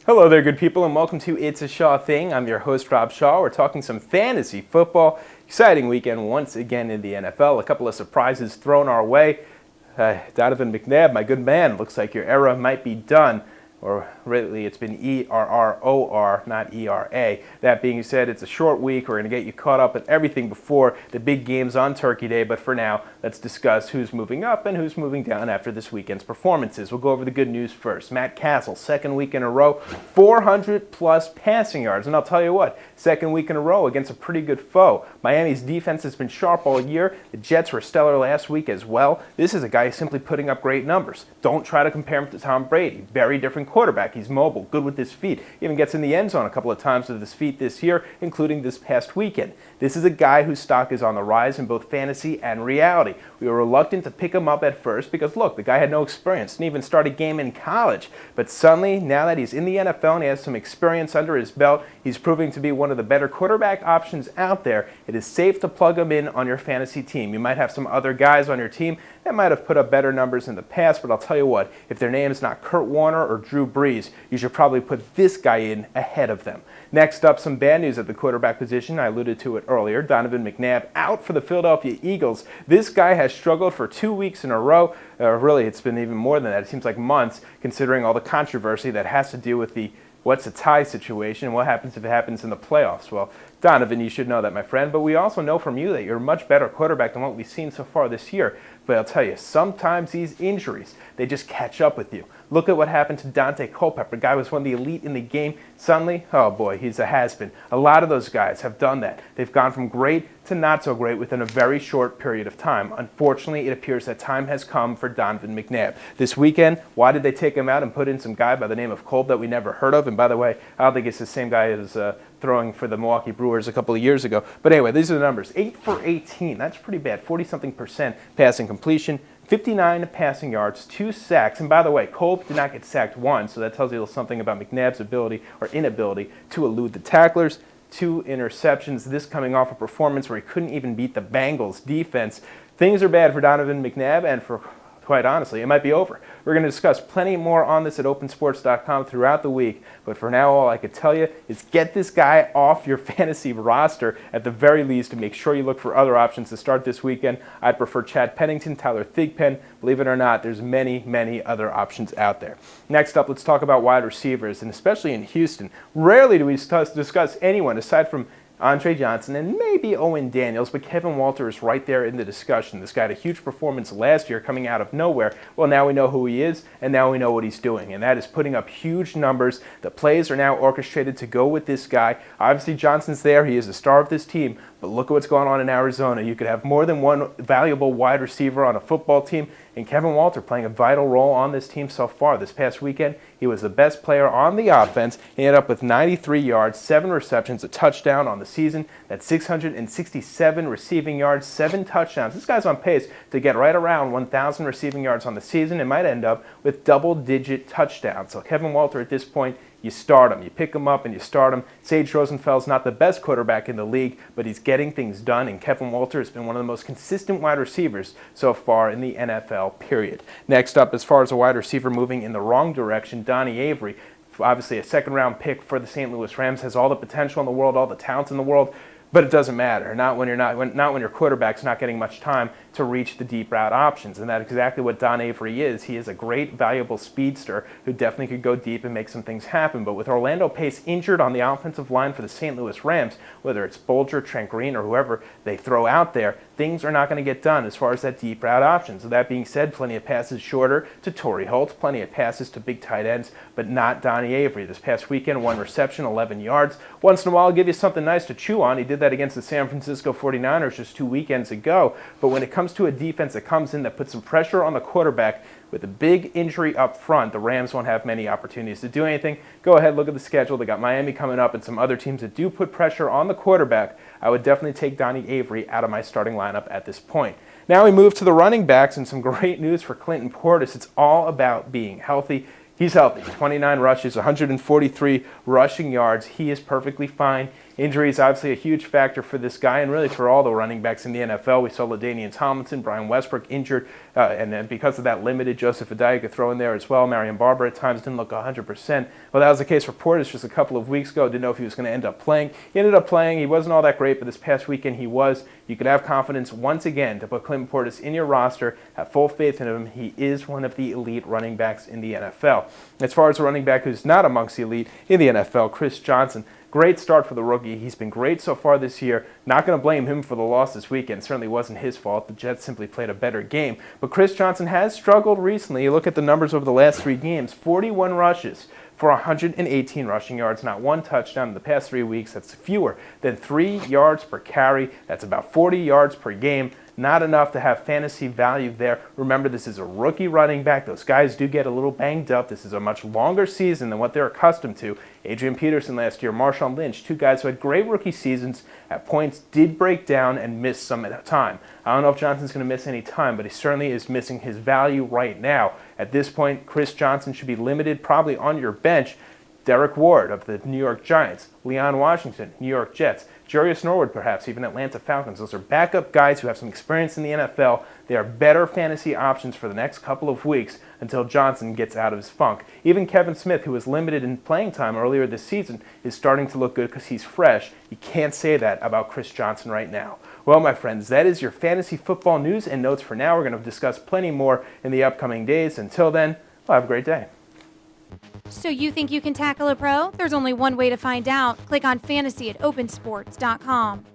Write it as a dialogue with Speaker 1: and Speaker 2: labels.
Speaker 1: Hello there, good people, and welcome to It's a Shaw Thing. I'm your host, Rob Shaw. We're talking some fantasy football. Exciting weekend once again in the NFL. A couple of surprises thrown our way. Donovan McNabb, my good man, looks like your era might be done. Or really, it's been E-R-R-O-R, not E-R-A. That being said, it's a short week. We're going to get you caught up with everything before the big games on Turkey Day. But for now, let's discuss who's moving up and who's moving down after this weekend's performances. We'll go over the good news first. Matt Castle, second week in a row, 400-plus passing yards. And I'll tell you what, second week in a row against a pretty good foe. Miami's defense has been sharp all year. The Jets were stellar last week as well. This is a guy simply putting up great numbers. Don't try to compare him to Tom Brady. Very different quarterback. He's mobile, good with his feet. He even gets in the end zone a couple of times with his feet this year, including this past weekend. This is a guy whose stock is on the rise in both fantasy and reality. We were reluctant to pick him up at first because, look, the guy had no experience, didn't even start a game in college. But suddenly, now that he's in the NFL and he has some experience under his belt, he's proving to be one of the better quarterback options out there. It is safe to plug him in on your fantasy team. You might have some other guys on your team that might have put up better numbers in the past, but I'll tell you what, if their name is not Kurt Warner or Drew Brees, you should probably put this guy in ahead of them. Next up, some bad news at the quarterback position. I alluded to it earlier. Donovan McNabb out for the Philadelphia Eagles. This guy has struggled for 2 weeks in a row. Really, it's been even more than that. It seems like months, considering all the controversy that has to do with the what's a tie situation and what happens if it happens in the playoffs. Well, Donovan, you should know that, my friend, but we also know from you that you're a much better quarterback than what we've seen so far this year. But I'll tell you, sometimes these injuries, they just catch up with you. Look at what happened to Dante Culpepper. Guy was one of the elite in the game. Suddenly, oh boy, he's a has-been. A lot of those guys have done that. They've gone from great to not so great within a very short period of time. Unfortunately, it appears that time has come for Donovan McNabb. This weekend, why did they take him out and put in some guy by the name of Kolb that we never heard of? And by the way, I don't think it's the same guy as throwing for the Milwaukee Brewers a couple of years ago. But anyway, these are the numbers. 8 for 18. That's pretty bad. 40-something% passing completion. 59 passing yards, 2 sacks. And by the way, Kolb did not get sacked once, so that tells you something about McNabb's ability or inability to elude the tacklers. 2 interceptions, this coming off a performance where he couldn't even beat the Bengals defense. Things are bad for Donovan McNabb, and for quite honestly, it might be over. We're going to discuss plenty more on this at opensports.com throughout the week, but for now, all I could tell you is get this guy off your fantasy roster at the very least, and make sure you look for other options to start this weekend. I'd prefer Chad Pennington, Tyler Thigpen. Believe it or not, there's many, many other options out there. Next up, let's talk about wide receivers, and especially in Houston. Rarely do we discuss anyone aside from Andre Johnson and maybe Owen Daniels, but Kevin Walter is right there in the discussion. This guy had a huge performance last year coming out of nowhere. Well, now we know who he is, and now we know what he's doing, and that is putting up huge numbers. The plays are now orchestrated to go with this guy. Obviously, Johnson's there. He is the star of this team, but look at what's going on in Arizona. You could have more than one valuable wide receiver on a football team, and Kevin Walter playing a vital role on this team so far. This past weekend, he was the best player on the offense. He ended up with 93 yards, 7 receptions, a touchdown on the season. That's 667 receiving yards, 7 touchdowns. This guy's on pace to get right around 1,000 receiving yards on the season and might end up with double-digit touchdowns. So Kevin Walter at this point, you start him. You pick him up and you start him. Sage Rosenfeld's not the best quarterback in the league, but he's getting things done, and Kevin Walter has been one of the most consistent wide receivers so far in the NFL, period. Next up, as far as a wide receiver moving in the wrong direction, Donnie Avery, obviously a second-round pick for the St. Louis Rams, has all the potential in the world, all the talent in the world, but it doesn't matter. Not when your quarterback's not getting much time to reach the deep route options, and that's exactly what Don Avery is. He is a great, valuable speedster who definitely could go deep and make some things happen. But with Orlando Pace injured on the offensive line for the St. Louis Rams, whether it's Bolger, Trent Green, or whoever they throw out there, things are not going to get done as far as that deep route option. So that being said, plenty of passes shorter to Torrey Holt, plenty of passes to big tight ends, but not Donnie Avery. This past weekend, 1 reception, 11 yards. Once in a while, I'll give you something nice to chew on. He did that against the San Francisco 49ers just 2 weekends ago. But when it comes to a defense that comes in that puts some pressure on the quarterback with a big injury up front, the Rams won't have many opportunities to do anything. Go ahead, look at the schedule. They got Miami coming up and some other teams that do put pressure on the quarterback. I would definitely take Donnie Avery out of my starting lineup at this point. Now we move to the running backs, and some great news for Clinton Portis. It's all about being healthy. He's healthy. 29 rushes, 143 rushing yards. He is perfectly fine. Injuries obviously a huge factor for this guy and really for all the running backs in the NFL. We saw LaDainian Tomlinson, Brian Westbrook injured, and then because of that limited, Joseph Addai could throw in there as well. Marion Barber at times didn't look 100%. Well, that was the case for Portis just a couple of weeks ago. Didn't know if he was going to end up playing. He ended up playing. He wasn't all that great, but this past weekend he was. You could have confidence once again to put Clinton Portis in your roster. Have full faith in him. He is one of the elite running backs in the NFL. As far as a running back who's not amongst the elite in the NFL, Chris Johnson. Great start for the rookie. He's been great so far this year. Not going to blame him for the loss this weekend. Certainly wasn't his fault. The Jets simply played a better game. But Chris Johnson has struggled recently. You look at the numbers over the last 3 games. 41 rushes for 118 rushing yards, not one touchdown in the past 3 weeks. That's fewer than 3 yards per carry. That's about 40 yards per game. Not enough to have fantasy value there. Remember, this is a rookie running back. Those guys do get a little banged up. This is a much longer season than what they're accustomed to. Adrian Peterson last year, Marshawn Lynch, 2 guys who had great rookie seasons, at points did break down and miss some at a time. I don't know if Johnson's going to miss any time, but he certainly is missing his value right now. At this point, Chris Johnson should be limited, probably on your bench. Derek Ward of the New York Giants, Leon Washington, New York Jets, Jarius Norwood perhaps, even Atlanta Falcons. Those are backup guys who have some experience in the NFL. They are better fantasy options for the next couple of weeks until Johnson gets out of his funk. Even Kevin Smith, who was limited in playing time earlier this season, is starting to look good because he's fresh. You can't say that about Chris Johnson right now. Well, my friends, that is your fantasy football news and notes for now. We're going to discuss plenty more in the upcoming days. Until then, well, have a great day.
Speaker 2: So you think you can tackle a pro? There's only one way to find out. Click on fantasy at opensports.com.